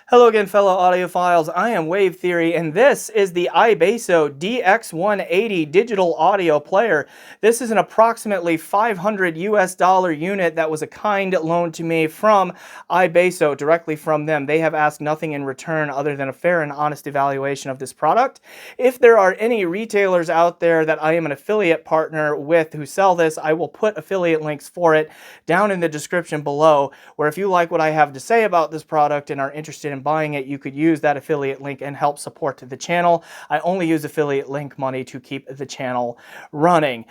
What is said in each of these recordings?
Hello again, fellow audiophiles. I am Wave Theory, and this is the iBasso DX180 digital audio player. This is an approximately $500 US unit that was a kind loan to me from iBasso, directly from them. They have asked nothing in return other than a fair and honest evaluation of this product. If there are any retailers out there that I am an affiliate partner with who sell this, I will put affiliate links for it down in the description below, where if you like what I have to say about this product and are interested in buying it, you could use that affiliate link and help support the channel. I only use affiliate link money to keep the channel running.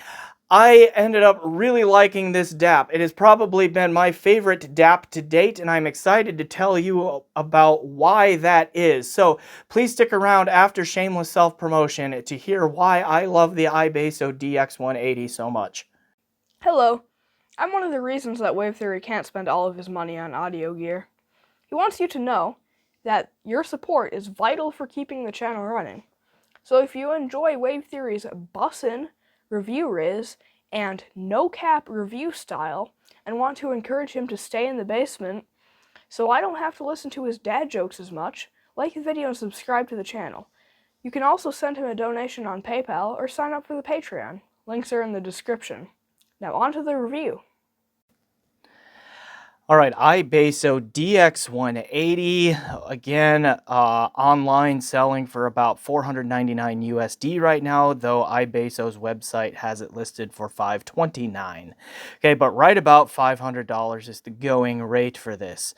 I ended up really liking this DAP. It has probably been my favorite DAP to date, and I'm excited to tell you about why that is. So please stick around after shameless self-promotion to hear why I love the iBasso DX180 so much. Hello. I'm one of the reasons that Wave Theory can't spend all of his money on audio gear. He wants you to know that your support is vital for keeping the channel running. So if you enjoy Wave Theory's bussin' review riz and no-cap review style and want to encourage him to stay in the basement so I don't have to listen to his dad jokes as much, like the video and subscribe to the channel. You can also send him a donation on PayPal or sign up for the Patreon. Links are in the description. Now on to the review. All right, iBasso DX180, again, online selling for about $499 USD right now, though iBasso's website has it listed for $529. Okay, but right about $500 is the going rate for this.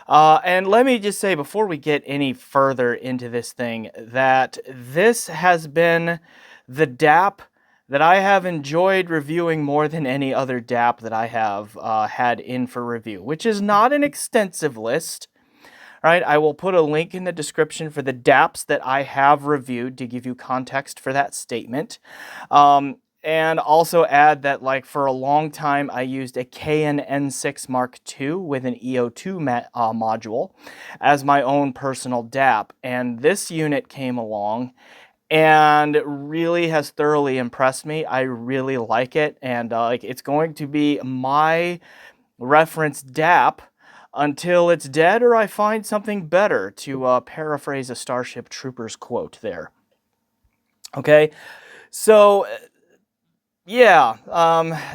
And let me just say, before we get any further into this thing, that this has been the DAP that I have enjoyed reviewing more than any other DAP that I have had in for review, which is not an extensive list. Right? I will put a link in the description for the DAPs that I have reviewed to give you context for that statement. And also add that, like, for a long time, I used a Canon N6 Mark II with an EO2 module as my own personal DAP. And this unit came along and really has thoroughly impressed me. I really like it, and it's going to be my reference DAP until it's dead or I find something better, to paraphrase a Starship Troopers quote there. Okay, so yeah,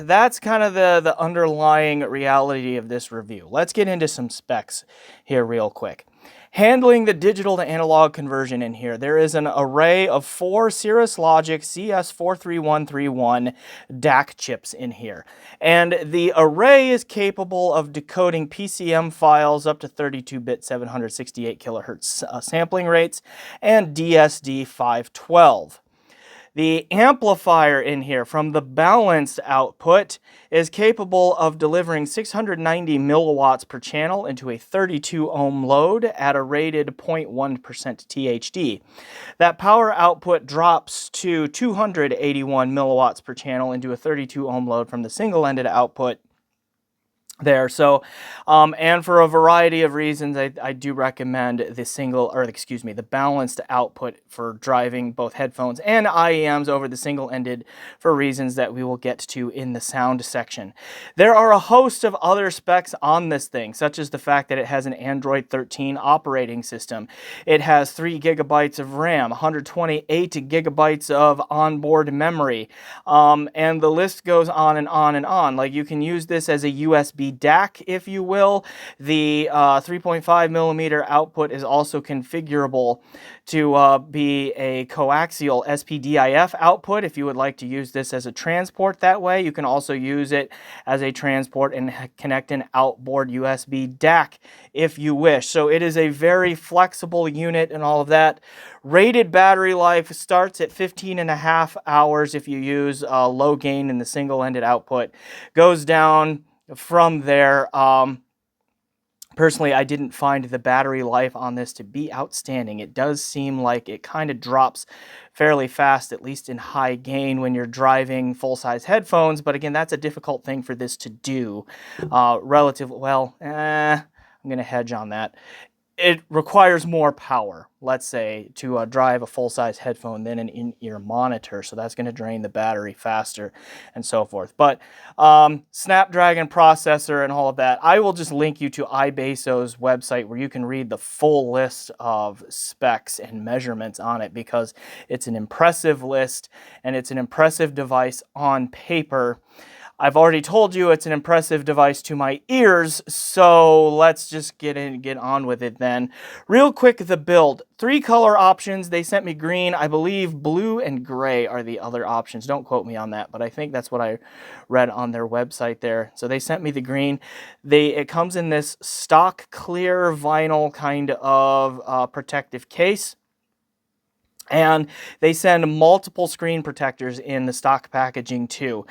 that's kind of the underlying reality of this review. Let's get into some specs here real quick. Handling the digital to analog conversion in here, there is an array of 4 Cirrus Logic CS43131 DAC chips in here. And the array is capable of decoding PCM files up to 32-bit 768 kilohertz sampling rates and DSD 512. The amplifier in here from the balanced output is capable of delivering 690 milliwatts per channel into a 32 ohm load at a rated 0.1% THD. That power output drops to 281 milliwatts per channel into a 32 ohm load from the single-ended output there. So, and for a variety of reasons, I do recommend the balanced output for driving both headphones and IEMs over the single-ended for reasons that we will get to in the sound section. There are a host of other specs on this thing, such as the fact that it has an Android 13 operating system. It has 3 gigabytes of RAM, 128 gigabytes of onboard memory, and the list goes on and on and on. Like, you can use this as a USB DAC, if you will. The 3.5 millimeter output is also configurable to be a coaxial SPDIF output if you would like to use this as a transport that way. You can also use it as a transport and connect an outboard USB DAC if you wish. So it is a very flexible unit and all of that. Rated battery life starts at 15.5 hours if you use low gain in the single-ended output. Goes down from there. Personally, I didn't find the battery life on this to be outstanding. It does seem like it kind of drops fairly fast, at least in high gain when you're driving full-size headphones. But again, that's a difficult thing for this to do. I'm going to hedge on that. it requires more power, let's say, to drive a full-size headphone than an in-ear monitor. So that's going to drain the battery faster and so forth. But Snapdragon processor and all of that, I will just link you to iBasso's website where you can read the full list of specs and measurements on it, because it's an impressive list and it's an impressive device on paper. I've already told you it's an impressive device to my ears, so let's just get on with it then. Real quick, the build. 3 color options. They sent me green. I believe blue and gray are the other options. Don't quote me on that, but I think that's what I read on their website there. So they sent me the green. It comes in this stock clear vinyl kind of protective case. And they send multiple screen protectors in the stock packaging too.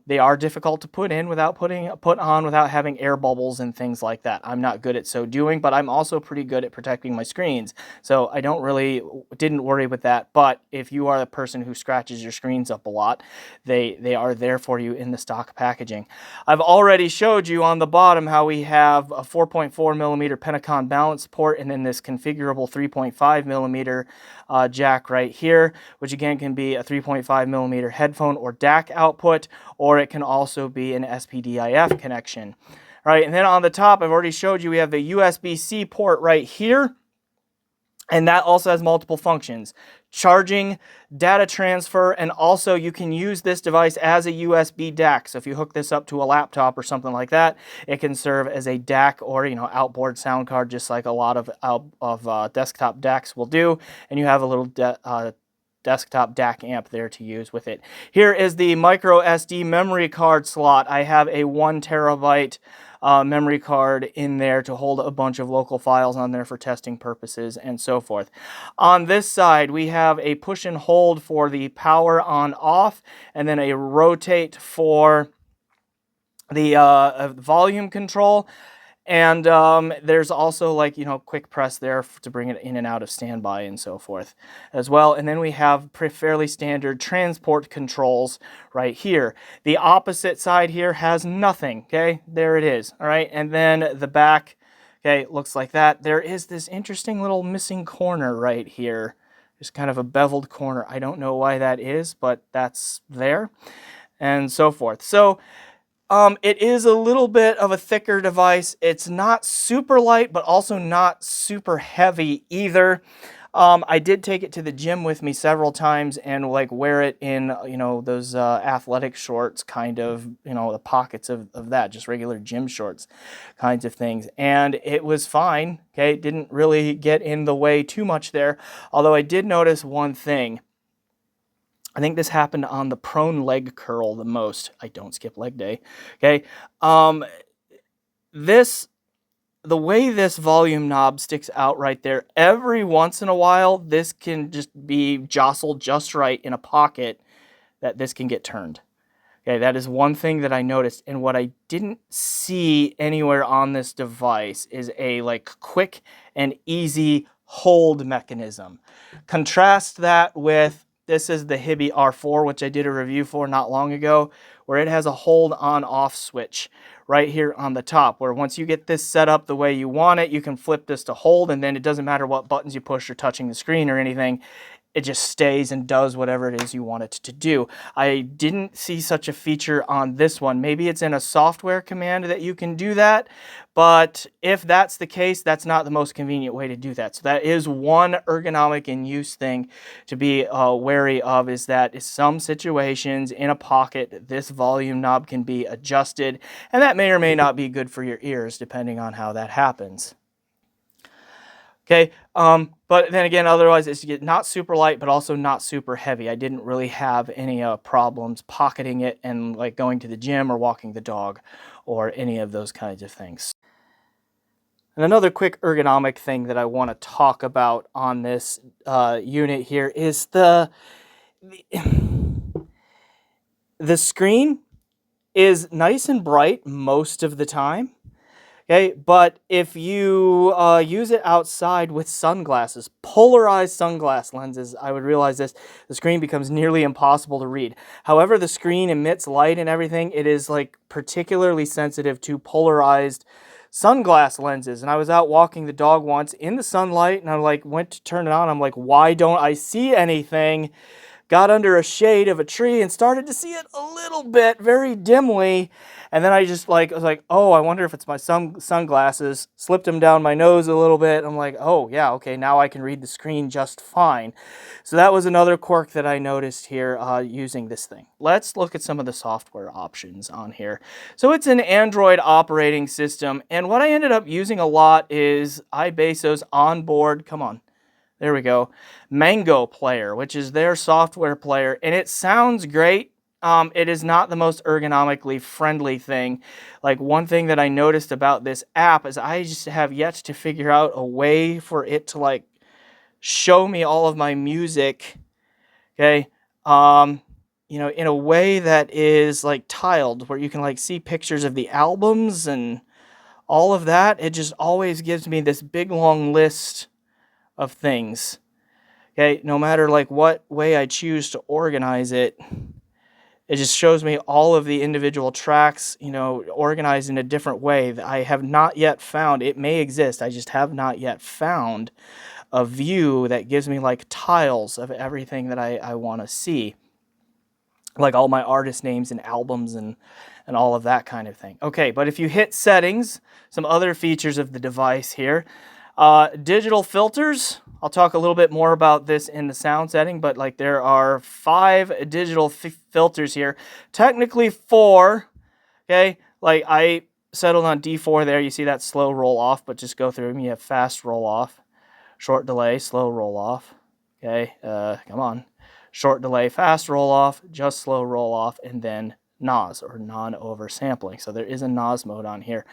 They are difficult to put in without put on without having air bubbles and things like that. I'm not good at so doing, but I'm also pretty good at protecting my screens. So I didn't worry with that. But if you are the person who scratches your screens up a lot, they are there for you in the stock packaging. I've already showed you on the bottom how we have a 4.4 millimeter Pentacon balance port and then this configurable 3.5 millimeter jack right here, which again can be a 3.5 millimeter headphone or DAC output, or it can also be an SPDIF connection. All right, and then on the top, I've already showed you we have the USB-C port right here, and that also has multiple functions: charging, data transfer, and also you can use this device as a USB DAC. So if you hook this up to a laptop or something like that, it can serve as a DAC or, outboard sound card, just like a lot of desktop DACs will do. And you have a little desktop DAC amp there to use with it. Here is the micro SD memory card slot. I have a 1 terabyte memory card in there to hold a bunch of local files on there for testing purposes and so forth. On this side, we have a push and hold for the power on off, and then a rotate for the volume control. And there's also quick press there to bring it in and out of standby and so forth as well. And then we have fairly standard transport controls right here. The opposite side here has nothing, okay? There it is, all right? And then the back, okay, looks like that. There is this interesting little missing corner right here. There's kind of a beveled corner. I don't know why that is, but that's there and so forth. So it is a little bit of a thicker device. It's not super light, but also not super heavy either. I did take it to the gym with me several times and wear it in, those athletic shorts, kind of, the pockets of that, just regular gym shorts kinds of things. And it was fine. Okay. It didn't really get in the way too much there. Although I did notice one thing. I think this happened on the prone leg curl the most. I don't skip leg day. Okay. The way this volume knob sticks out right there, every once in a while, this can just be jostled just right in a pocket that this can get turned. Okay, that is one thing that I noticed. And what I didn't see anywhere on this device is a quick and easy hold mechanism. Contrast that with, this is the Hibby R4, which I did a review for not long ago, where it has a hold on off switch right here on the top, where once you get this set up the way you want it, you can flip this to hold, and then it doesn't matter what buttons you push or touching the screen or anything. It just stays and does whatever it is you want it to do. I didn't see such a feature on this one. Maybe it's in a software command that you can do that, but if that's the case, that's not the most convenient way to do that. So that is one ergonomic and use thing to be wary of, is that in some situations in a pocket, this volume knob can be adjusted, and that may or may not be good for your ears depending on how that happens. Okay, but then again, otherwise it's not super light, but also not super heavy. I didn't really have any problems pocketing it and going to the gym or walking the dog or any of those kinds of things. And another quick ergonomic thing that I want to talk about on this unit here is the screen is nice and bright most of the time. Okay, but if you use it outside with sunglasses, polarized sunglass lenses, I would realize this, the screen becomes nearly impossible to read. However, the screen emits light and everything, it is particularly sensitive to polarized sunglass lenses, and I was out walking the dog once in the sunlight, and I like went to turn it on. I'm like, why don't I see anything? Got under a shade of a tree and started to see it a little bit, very dimly. And then I just like, I was like, oh, I wonder if it's my sunglasses. Slipped them down my nose a little bit. I'm like, oh, yeah, okay, now I can read the screen just fine. So that was another quirk that I noticed here using this thing. Let's look at some of the software options on here. So it's an Android operating system. And what I ended up using a lot is iBasso's onboard, come on, there we go, Mango Player, which is their software player, and it sounds great. It is not the most ergonomically friendly thing. Like, one thing that I noticed about this app is I just have yet to figure out a way for it to like show me all of my music, okay, you know, in a way that is like tiled, where you can like see pictures of the albums and all of that. It just always gives me this big long list of things. Okay, no matter like what way I choose to organize it, it just shows me all of the individual tracks, you know, organized in a different way that I have not yet found. It may exist, I just have not yet found a view that gives me like tiles of everything that I want to see. Like all my artist names and albums and all of that kind of thing. Okay, but if you hit settings, some other features of the device here. Digital filters, I'll talk a little bit more about this in the sound setting, but like there are 5 digital filters here. Technically 4, okay? Like I settled on D4 there. You see that slow roll off, but just go through them. You have fast roll off, short delay, slow roll off, okay? Come on. Short delay, fast roll off, just slow roll off, and then NOS, or non-oversampling. So there is a NOS mode on here.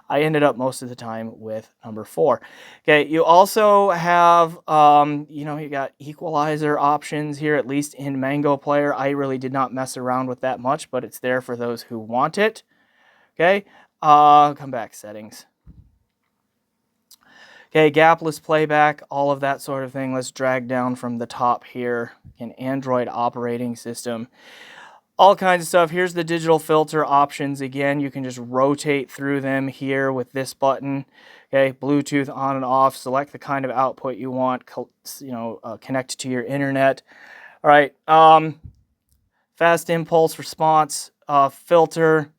I ended up most of the time with number 4. Okay, you also have, you know, you got equalizer options here, at least in Mango Player. I really did not mess around with that much, but it's there for those who want it. Okay, come back, settings. Okay, gapless playback, all of that sort of thing. Let's drag down from the top here. An Android operating system. All kinds of stuff. Here's the digital filter options. Again, you can just rotate through them here with this button. Okay, Bluetooth on and off. Select the kind of output you want. You know, connect to your internet. All right. Fast impulse response filter.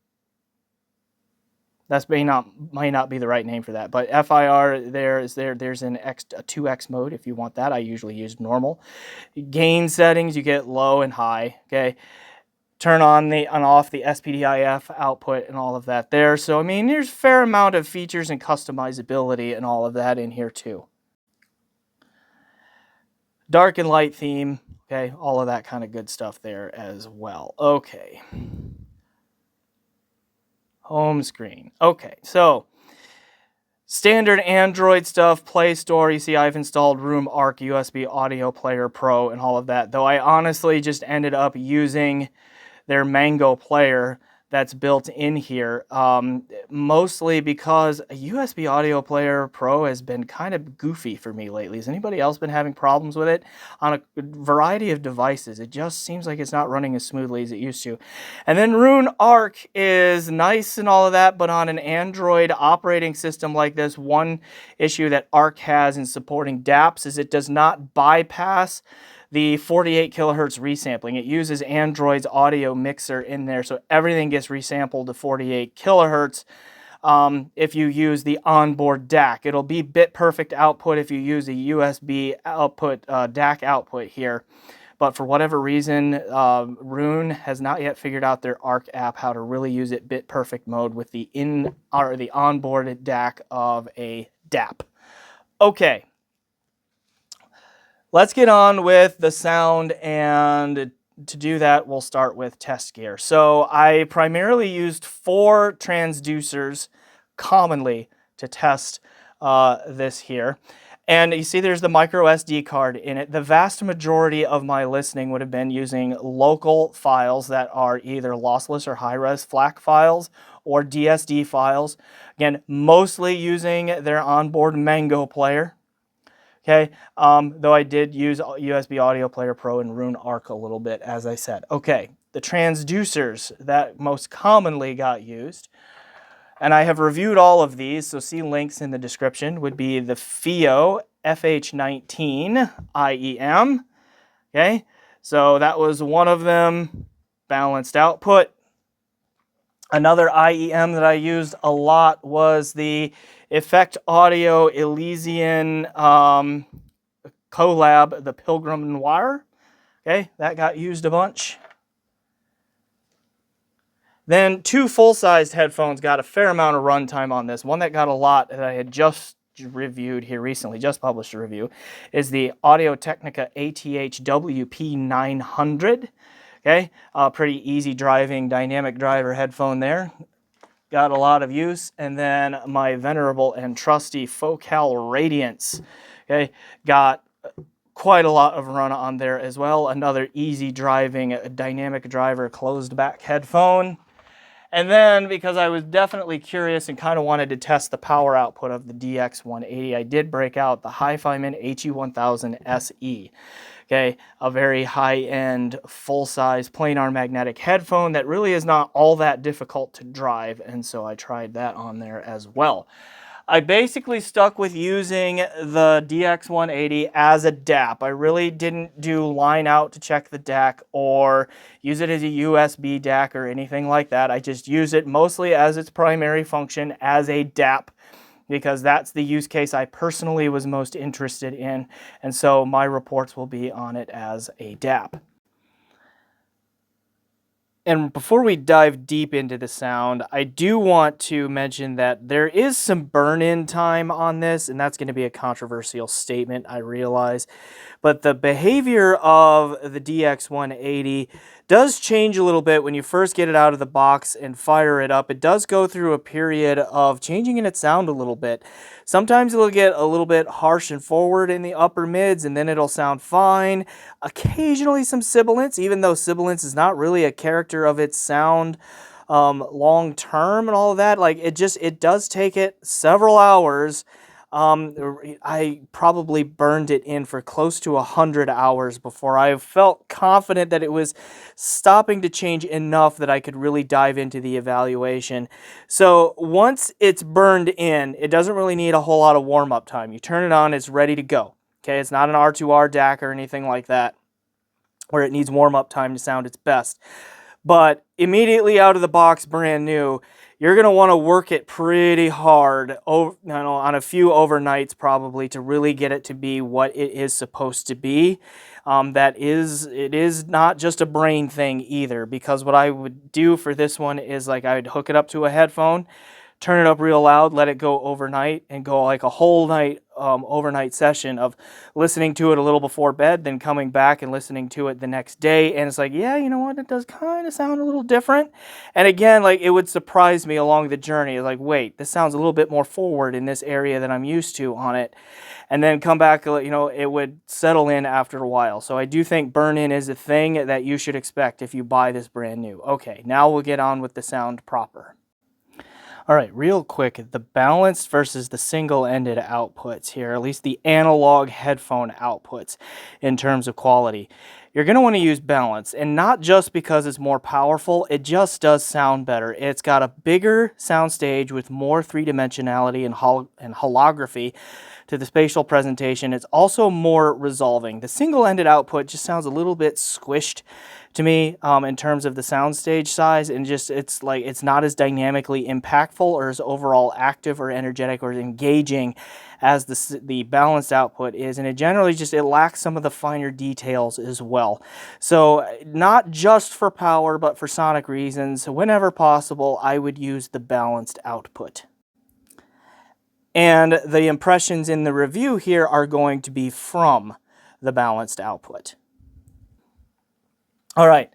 That may not be the right name for that, but FIR there's an a 2x mode if you want that. I usually use normal. Gain settings, you get low and high. Okay. Turn on and off the SPDIF output and all of that there. So, I mean, there's a fair amount of features and customizability and all of that in here too. Dark and light theme, okay, all of that kind of good stuff there as well. Okay. Home screen. Okay, so standard Android stuff, Play Store. You see I've installed Room Arc USB Audio Player Pro and all of that, though I honestly just ended up using their Mango Player that's built in here, mostly because a USB Audio Player Pro has been kind of goofy for me lately. Has anybody else been having problems with it? On a variety of devices, it just seems like it's not running as smoothly as it used to. And then Rune Arc is nice and all of that, but on an Android operating system like this, one issue that Arc has in supporting DAPs is it does not bypass the 48 kilohertz resampling. It uses Android's audio mixer in there, so everything gets resampled to 48 kilohertz. If you use the onboard DAC, it'll be bit perfect output if you use a USB output DAC output here. But for whatever reason, Rune has not yet figured out their Arc app how to really use it bit perfect mode with the onboard DAC of a DAP. Okay. Let's get on with the sound, and to do that, we'll start with test gear. So I primarily used 4 transducers commonly to test this here. And you see there's the micro SD card in it. The vast majority of my listening would have been using local files that are either lossless or high-res FLAC files or DSD files. Again, mostly using their onboard Mango player. Okay, though I did use USB Audio Player Pro and Rune Arc a little bit, as I said. Okay, the transducers that most commonly got used and I have reviewed all of these, so see links in the description, would be the FIO FH19 IEM. Okay, so that was one of them, balanced output. Another IEM that I used a lot was the Effect Audio Elysian collab, the Pilgrim Noir. Okay, that got used a bunch. Then two full-sized headphones got a fair amount of runtime on this. One that got a lot that I had just reviewed here recently, just published a review, is the Audio-Technica ATH-WP900. Okay, pretty easy driving dynamic driver headphone there. Got a lot of use. And then my venerable and trusty Focal Radiance. Okay, got quite a lot of run on there as well. Another easy driving dynamic driver closed back headphone. And then, because I was definitely curious and kind of wanted to test the power output of the DX180, I did break out the HiFiMan HE1000 SE. Okay, a very high-end, full-size, planar magnetic headphone that really is not all that difficult to drive, and so I tried that on there as well. I basically stuck with using the DX180 as a DAP. I really didn't do line out to check the DAC or use it as a USB DAC or anything like that. I just use it mostly as its primary function as a DAP, because that's the use case I personally was most interested in, and so my reports will be on it as a DAP. And before we dive deep into the sound, I do want to mention that there is some burn-in time on this, and that's going to be a controversial statement, I realize. But the behavior of the DX180 does change a little bit when you first get it out of the box and fire it up. It does go through a period of changing in its sound a little bit. Sometimes it'll get a little bit harsh and forward in the upper mids, and then it'll sound fine. Occasionally some sibilance, even though sibilance is not really a character of its sound long term and all of that. Like, it does take it several hours. I probably burned it in for close to 100 hours before I felt confident that it was stopping to change enough that I could really dive into the evaluation. So once it's burned in, it doesn't really need a whole lot of warm-up time. You turn it on, it's ready to go. Okay, it's not an R2R DAC or anything like that, where it needs warm-up time to sound its best. But immediately out of the box, brand new, you're going to want to work it pretty hard on a few overnights probably to really get it to be what it is supposed to be. It is not just a brain thing either, because what I would do for this one is, like, I would hook it up to a headphone, turn it up real loud, let it go overnight, and go like a whole night overnight session of listening to it a little before bed, then coming back and listening to it the next day. And it's like, yeah, you know what, it does kind of sound a little different. And again, like, it would surprise me along the journey. Like, wait, this sounds a little bit more forward in this area than I'm used to on it. And then come back, you know, it would settle in after a while. So I do think burn-in is a thing that you should expect if you buy this brand new. Okay, now we'll get on with the sound proper. All right, real quick, the balanced versus the single-ended outputs here, at least the analog headphone outputs in terms of quality. You're going to want to use balance, and not just because it's more powerful, it just does sound better. It's got a bigger soundstage with more three-dimensionality and holography to the spatial presentation. It's also more resolving. The single-ended output just sounds a little bit squished to me in terms of the soundstage size, and just it's not as dynamically impactful or as overall active or energetic or engaging as the balanced output is, and it lacks some of the finer details as well. So not just for power, but for sonic reasons, whenever possible, I would use the balanced output. And the impressions in the review here are going to be from the balanced output. All right,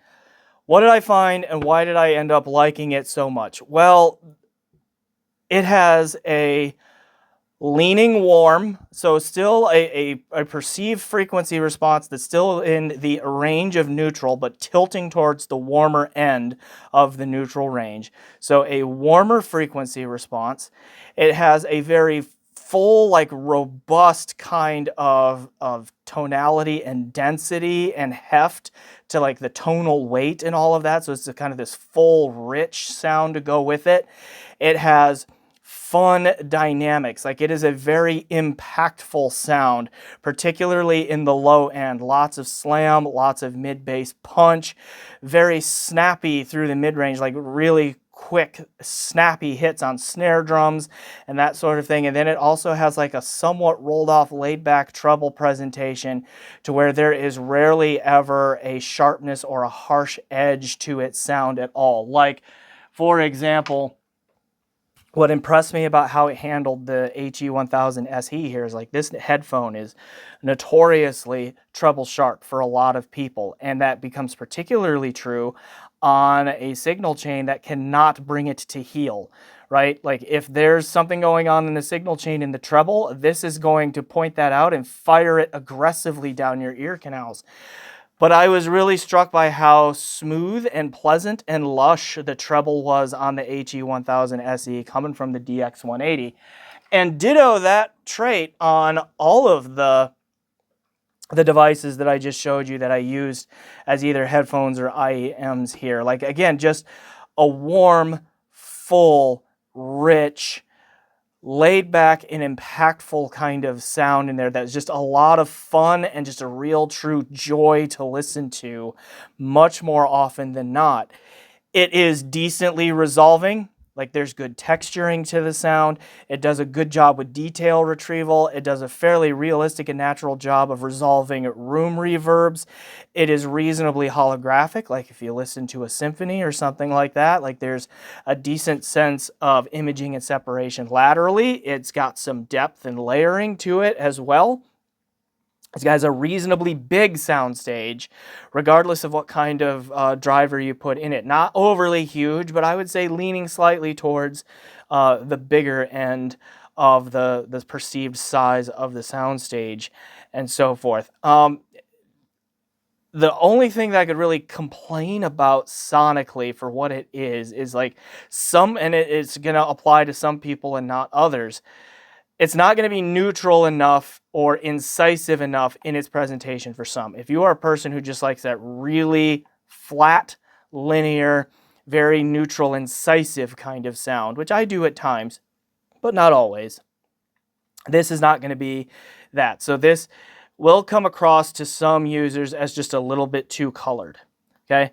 what did I find and why did I end up liking it so much? Well, it has a leaning warm, so still a perceived frequency response that's still in the range of neutral, but tilting towards the warmer end of the neutral range. So a warmer frequency response. It has a very full, like, robust kind of tonality and density and heft to, like, the tonal weight and all of that. So it's a kind of this full, rich sound to go with it. It has fun dynamics. Like, it is a very impactful sound, particularly in the low end. Lots of slam, lots of mid-bass punch, very snappy through the mid-range, like really quick, snappy hits on snare drums and that sort of thing. And then it also has like a somewhat rolled off, laid back treble presentation to where there is rarely ever a sharpness or a harsh edge to its sound at all. Like, for example, what impressed me about how it handled the HE1000 SE here is, like, this headphone is notoriously treble sharp for a lot of people, and that becomes particularly true on a signal chain that cannot bring it to heel, right? Like, if there's something going on in the signal chain in the treble, this is going to point that out and fire it aggressively down your ear canals. But I was really struck by how smooth and pleasant and lush the treble was on the HE1000 SE coming from the DX180. And ditto that trait on all of the devices that I just showed you that I used as either headphones or IEMs here. Like, again, just a warm, full, rich, laid back and impactful kind of sound in there that's just a lot of fun and just a real true joy to listen to much more often than not. It is decently resolving. Like, there's good texturing to the sound. It does a good job with detail retrieval. It does a fairly realistic and natural job of resolving room reverbs. It is reasonably holographic. Like, if you listen to a symphony or something like that, like, there's a decent sense of imaging and separation laterally. It's got some depth and layering to it as well. This guy's a reasonably big soundstage, regardless of what kind of driver you put in it. Not overly huge, but I would say leaning slightly towards the bigger end of the perceived size of the soundstage and so forth. The only thing that I could really complain about sonically for what it is like and it's going to apply to some people and not others. It's not going to be neutral enough or incisive enough in its presentation for some. If you are a person who just likes that really flat, linear, very neutral, incisive kind of sound, which I do at times, but not always, this is not going to be that. So this will come across to some users as just a little bit too colored, okay?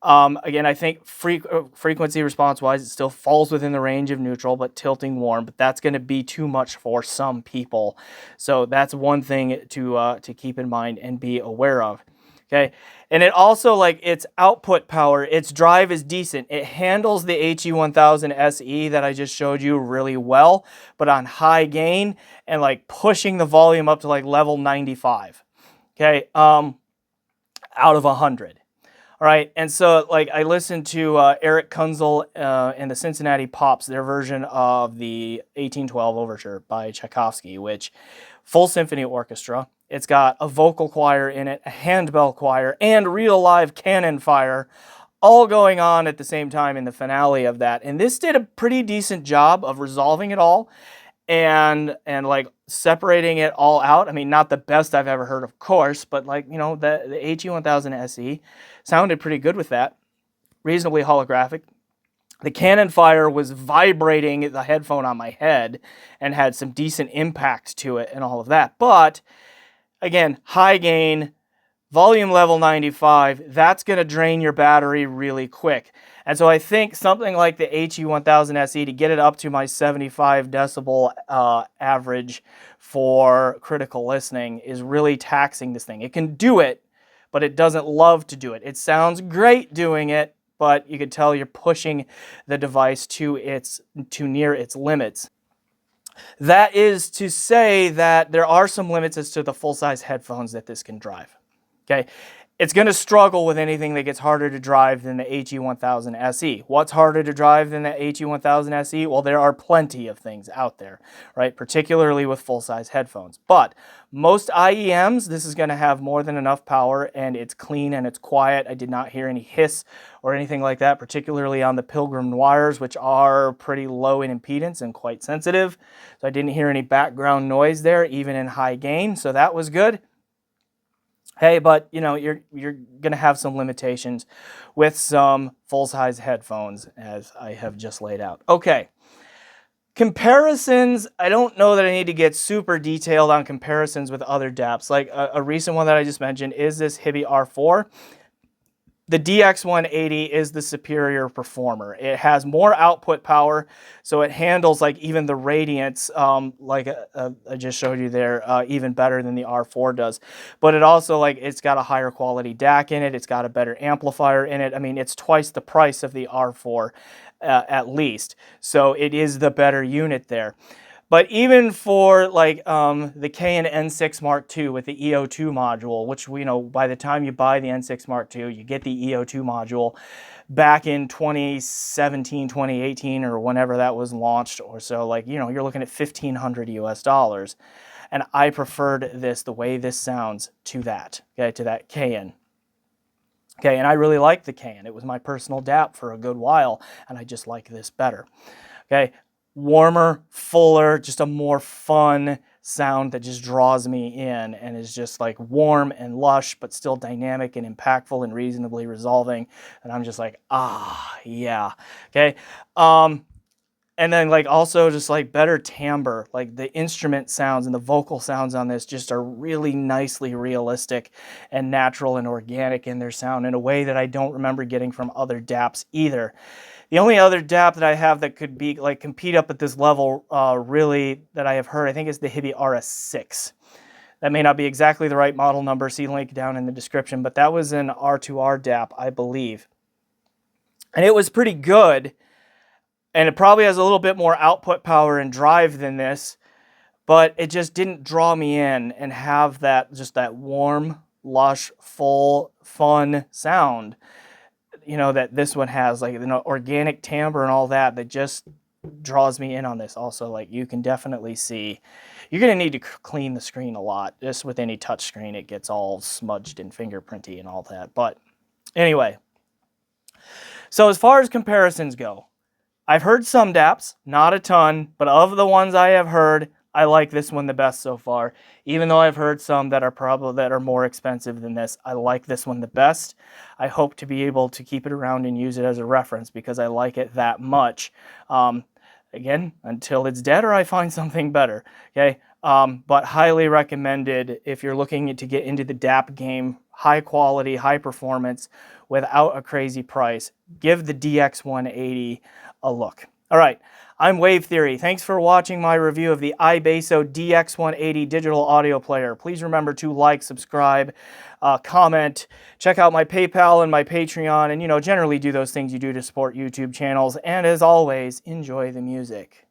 Again, I think frequency response-wise, it still falls within the range of neutral, but tilting warm, but that's going to be too much for some people. So that's one thing to keep in mind and be aware of, okay? And it also, like, its output power, its drive is decent. It handles the HE1000 SE that I just showed you really well, but on high gain and, like, pushing the volume up to, like, level 95, okay, out of 100. All right, and so, like, I listened to Eric Kunzel and the Cincinnati Pops, their version of the 1812 Overture by Tchaikovsky, which full symphony orchestra. It's got a vocal choir in it, a handbell choir, and real live cannon fire, all going on at the same time in the finale of that. And this did a pretty decent job of resolving it all and like separating it all out. I mean, not the best I've ever heard, of course, but, like, you know, the HE1000 SE sounded pretty good with that. Reasonably holographic. The cannon fire was vibrating the headphone on my head and had some decent impact to it and all of that. But again, high gain, volume level 95, that's going to drain your battery really quick. And so I think something like the HE1000 SE, to get it up to my 75 decibel average for critical listening, is really taxing this thing. It can do it, but it doesn't love to do it. It sounds great doing it, but you could tell you're pushing the device to near its limits. That is to say that there are some limits as to the full-size headphones that this can drive. Okay, it's going to struggle with anything that gets harder to drive than the HE1000 SE. What's harder to drive than the HE1000 SE? Well, there are plenty of things out there, right? Particularly with full-size headphones. But most IEMs, this is going to have more than enough power, and it's clean and it's quiet. I did not hear any hiss or anything like that, particularly on the Pilgrim wires, which are pretty low in impedance and quite sensitive. So I didn't hear any background noise there, even in high gain, so that was good. Hey, but you know, you're going to have some limitations with some full-size headphones, as I have just laid out. Okay. Comparisons, I don't know that I need to get super detailed on comparisons with other DAPs. Like a recent one that I just mentioned is this Hibi R4. The DX180 is the superior performer. It has more output power, so it handles like even the radiance, like I just showed you there, even better than the R4 does. But it also, like, it's got a higher quality DAC in it. It's got a better amplifier in it. I mean, it's twice the price of the R4 at least. So it is the better unit there. But even for like the Canon N6 Mark II with the EO2 module, which we know by the time you buy the N6 Mark II, you get the EO2 module back in 2017, 2018, or whenever that was launched or so, like, you know, you're looking at $1,500 US. And I preferred this, the way this sounds, to that, okay, to that Canon. Okay, and I really like the Canon. It was my personal DAP for a good while, and I just like this better. Okay, warmer, fuller, just a more fun sound that just draws me in and is just like warm and lush, but still dynamic and impactful and reasonably resolving. And I'm just like, ah, yeah. Okay. And then like also just like better timbre, like the instrument sounds and the vocal sounds on this just are really nicely realistic and natural and organic in their sound in a way that I don't remember getting from other DAPs either. The only other DAP that I have that could be like compete up at this level really that I have heard, I think, is the Hibi RS6. That may not be exactly the right model number, see link down in the description, but that was an R2R DAP, I believe. And it was pretty good. And it probably has a little bit more output power and drive than this, but it just didn't draw me in and have that, just that warm, lush, full, fun sound, you know, that this one has, like, you know, organic timbre and all that, that just draws me in on this. Also, like, you can definitely see, you're going to need to clean the screen a lot. Just with any touch screen, it gets all smudged and fingerprinty and all that. But anyway, so as far as comparisons go, I've heard some DAPs, not a ton, but of the ones I have heard, I like this one the best so far. Even though I've heard some that are more expensive than this, I like this one the best. I hope to be able to keep it around and use it as a reference because I like it that much. Again, until it's dead or I find something better. Okay, but highly recommended if you're looking to get into the DAP game. High quality, high performance, without a crazy price. Give the DX180 a look. All right, I'm Wave Theory. Thanks for watching my review of the iBasso DX180 digital audio player. Please remember to like, subscribe, comment, check out my PayPal and my Patreon, and, you know, generally do those things you do to support YouTube channels. And as always, enjoy the music.